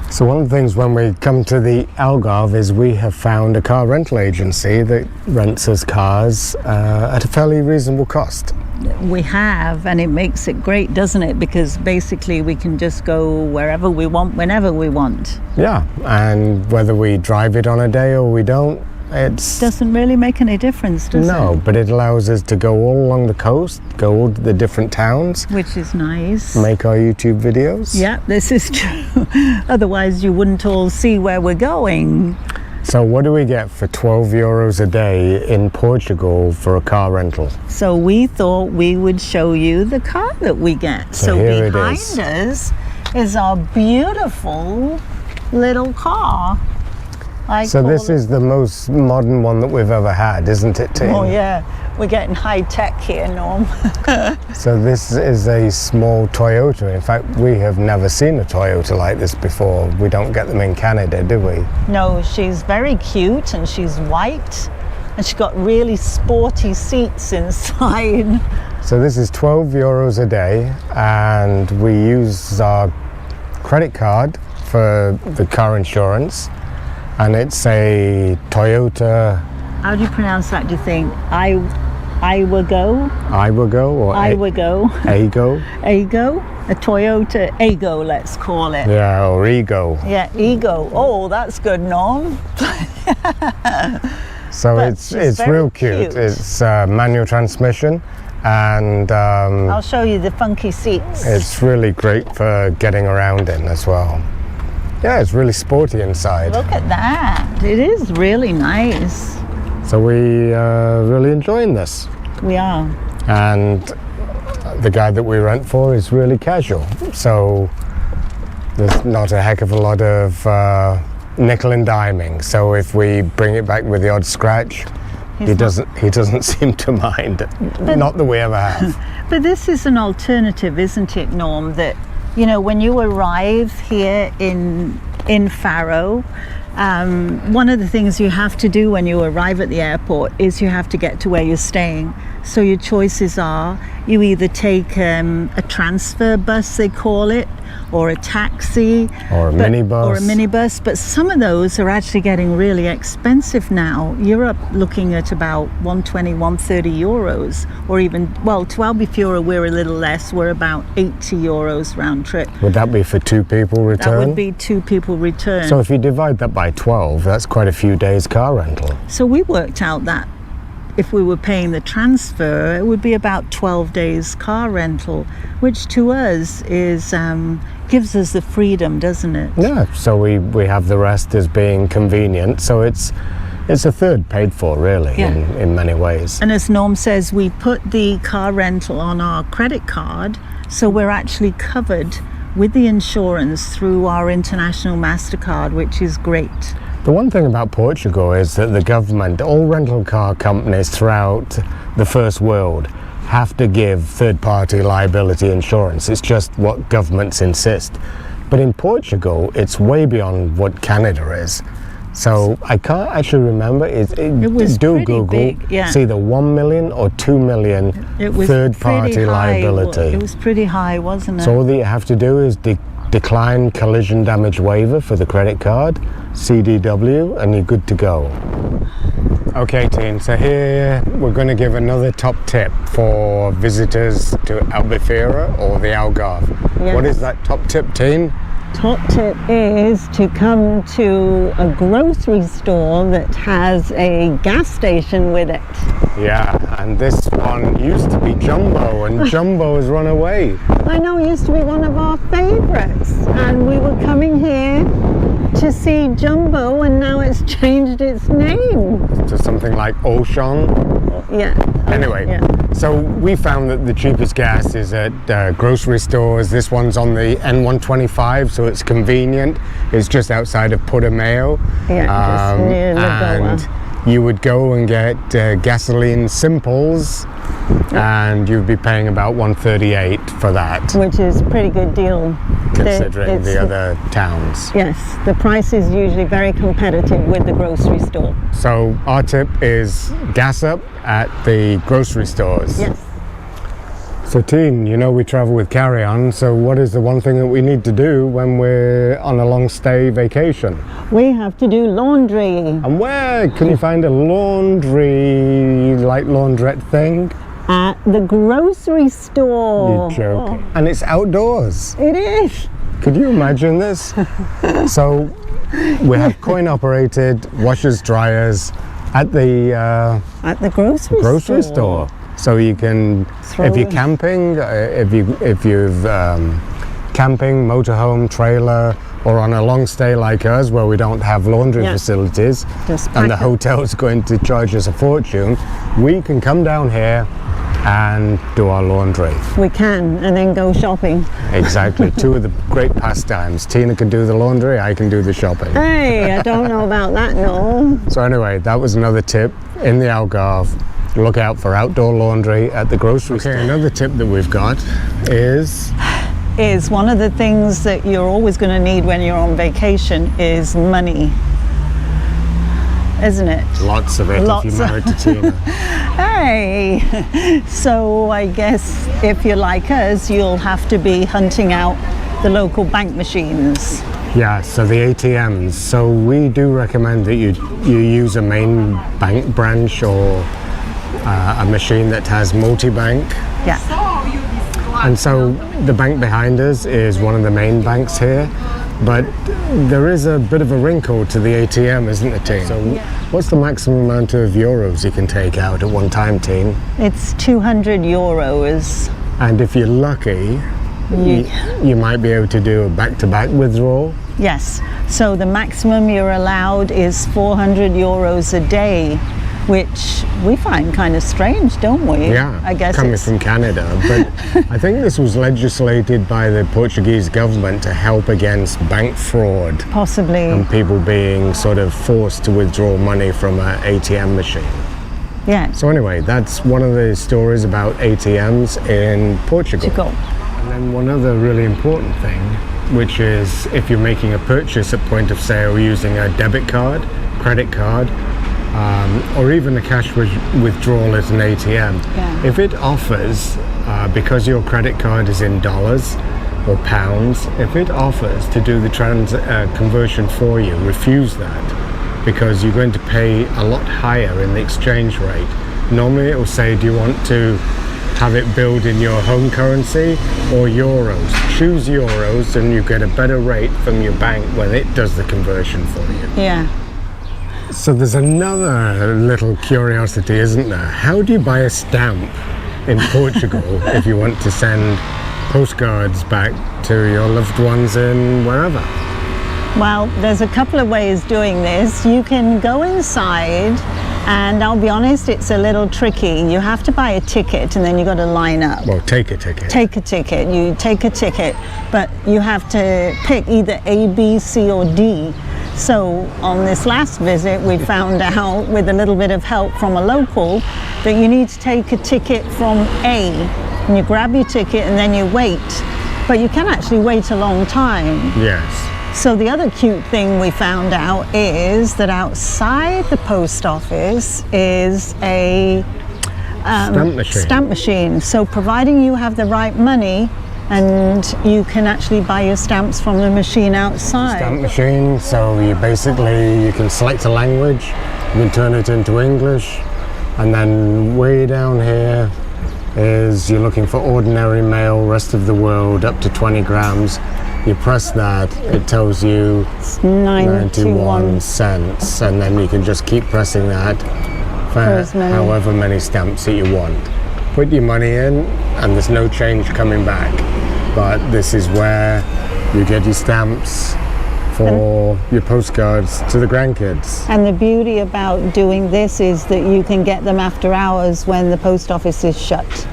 So one of the things when we come to the Algarve is we have found a car rental agency that rents us cars at a fairly reasonable cost. We have, and it makes it great, doesn't it? Because basically we can just go wherever we want, whenever we want. Yeah, and whether we drive it on a day or we don't, it doesn't really make any difference, does it? No, but it allows us to go all along the coast, go all to the different towns. Which is nice. Make our YouTube videos. Yeah, this is true. Otherwise you wouldn't all see where we're going. So what do we get for €12 a day in Portugal for a car rental? So we thought we would show you the car that we get. So here behind us is our beautiful little car. So this is the most modern one that we've ever had, isn't it, Tim? Oh yeah, we're getting high tech here, Norm. So this is a small Toyota. In fact, we have never seen a Toyota like this before. We don't get them in Canada, do we? No, she's very cute and she's white and she's got really sporty seats inside. So this is €12 a day and we use our credit card for the car insurance. And it's a Toyota. How do you pronounce that, do you think? Iwago? Iwago or Iwago. Ago? Ago? A Toyota Ago, let's call it. Yeah, or Ego. Yeah, Ego. Oh, that's good, Norm. So it's real cute. It's manual transmission. And I'll show you the funky seats. It's really great for getting around in as well. Yeah, it's really sporty inside. Look at that. It is really nice. So we are really enjoying this. We are. And the guy that we rent for is really casual. So there's not a heck of a lot of nickel and diming. So if we bring it back with the odd scratch, he doesn't seem to mind. But, not that we ever have. But this is an alternative, isn't it, Norm, that you know, when you arrive here in Faro, one of the things you have to do when you arrive at the airport is you have to get to where you're staying. So your choices are, you either take a transfer bus, they call it, or a taxi. Or a minibus. Or a minibus, but some of those are actually getting really expensive now. You're up looking at about 120, 130 euros, or even, well, to Albufeira we're a little less, we're about 80 euros round trip. Would that be for 2 people return? That would be 2 people return. So if you divide that by 12, that's quite a few days car rental. So we worked out that if we were paying the transfer, it would be about 12 days car rental, which to us is gives us the freedom, doesn't it? Yeah, so we have the rest as being convenient. So it's a third paid for, really, yeah. in many ways. And as Norm says, we put the car rental on our credit card, so we're actually covered with the insurance through our international MasterCard, which is great. The one thing about Portugal is that the government, all rental car companies throughout the first world, have to give third-party liability insurance. It's just what governments insist. But in Portugal, it's way beyond what Canada is. So I can't actually remember. It was do Google. Big, yeah. It's either 1 million or 2 million third-party liability. It was pretty high, wasn't it? So all that you have to do is decline collision damage waiver for the credit card, CDW, and you're good to go. Okay, team, so here we're going to give another top tip for visitors to Albufeira or the Algarve. Yes. What is that top tip, team? Top tip is to come to a grocery store that has a gas station with it. Yeah, and this one used to be Jumbo, and Jumbo has run away. I know, it used to be one of our favorites, and we were coming here to see Jumbo, and now it's changed its name to something like Auchan. Yeah. Anyway, yeah. So we found that the cheapest gas is at grocery stores. This one's on the N125, so it's convenient. It's just outside of Portimao. Yeah, just near Lagoa. And you would go and get gasoline simples, and you'd be paying about $1.38 for that. Which is a pretty good deal. Considering the other towns. Yes, the price is usually very competitive with the grocery store. So our tip is gas up at the grocery stores. Yes. So Teen, you know we travel with carry-on, so what is the one thing that we need to do when we're on a long stay vacation? We have to do laundry. And where can you find a laundry, like laundrette thing? At the grocery store. You're joking. And it's outdoors. It is. Could you imagine this? So we have coin-operated washers, dryers at the grocery store. So you can, if you're camping, if you've camping, motorhome, trailer, or on a long stay like us where we don't have laundry facilities, and the hotel's going to charge us a fortune, we can come down here and do our laundry. We can, and then go shopping. Exactly. Two of the great pastimes. Tina can do the laundry, I can do the shopping. Hey, I don't know about that, no. So anyway, that was another tip in the Algarve. Look out for outdoor laundry at the grocery store. Another tip that we've got is one of the things that you're always going to need when you're on vacation is money. Isn't it? Lots of it if you're married to Tina. Hey! So I guess if you're like us, you'll have to be hunting out the local bank machines. Yeah, so the ATMs. So we do recommend that you use a main bank branch or a machine that has multi-bank. Yeah. And so the bank behind us is one of the main banks here, but there is a bit of a wrinkle to the ATM, isn't there, Teen? So what's the maximum amount of euros you can take out at one time, Teen? It's 200 euros. And if you're lucky, you might be able to do a back-to-back withdrawal. Yes. So the maximum you're allowed is 400 euros a day, which we find kind of strange, don't we? Yeah, I guess coming from Canada. But I think this was legislated by the Portuguese government to help against bank fraud. Possibly. And people being sort of forced to withdraw money from an ATM machine. Yeah. So anyway, that's one of the stories about ATMs in Portugal. And then one other really important thing, which is if you're making a purchase at point of sale using a debit card, credit card, or even a cash withdrawal at an ATM, if it offers, because your credit card is in dollars or pounds, if it offers to do the conversion for you, refuse that, because you're going to pay a lot higher in the exchange rate. Normally it will say, do you want to have it billed in your home currency or euros? Choose euros and you get a better rate from your bank when it does the conversion for you. Yeah. So there's another little curiosity, isn't there? How do you buy a stamp in Portugal if you want to send postcards back to your loved ones in wherever? Well, there's a couple of ways doing this. You can go inside, and I'll be honest, it's a little tricky. You have to buy a ticket and then you got to line up. Well, take a ticket. Take a ticket. You take a ticket, but you have to pick either A, B, C, or D. So on this last visit, we found out with a little bit of help from a local that you need to take a ticket from A, and you grab your ticket and then you wait. But you can actually wait a long time. Yes. So the other cute thing we found out is that outside the post office is a stamp machine. So providing you have the right money, and you can actually buy your stamps from the machine outside. Stamp machine, so you can select a language, you can turn it into English, and then way down here is you're looking for ordinary mail, rest of the world, up to 20 grams. You press that, it tells you it's 91 cents, and then you can just keep pressing that for however many stamps that you want. Put your money in, and there's no change coming back. But this is where you get your stamps for your postcards to the grandkids. And the beauty about doing this is that you can get them after hours when the post office is shut.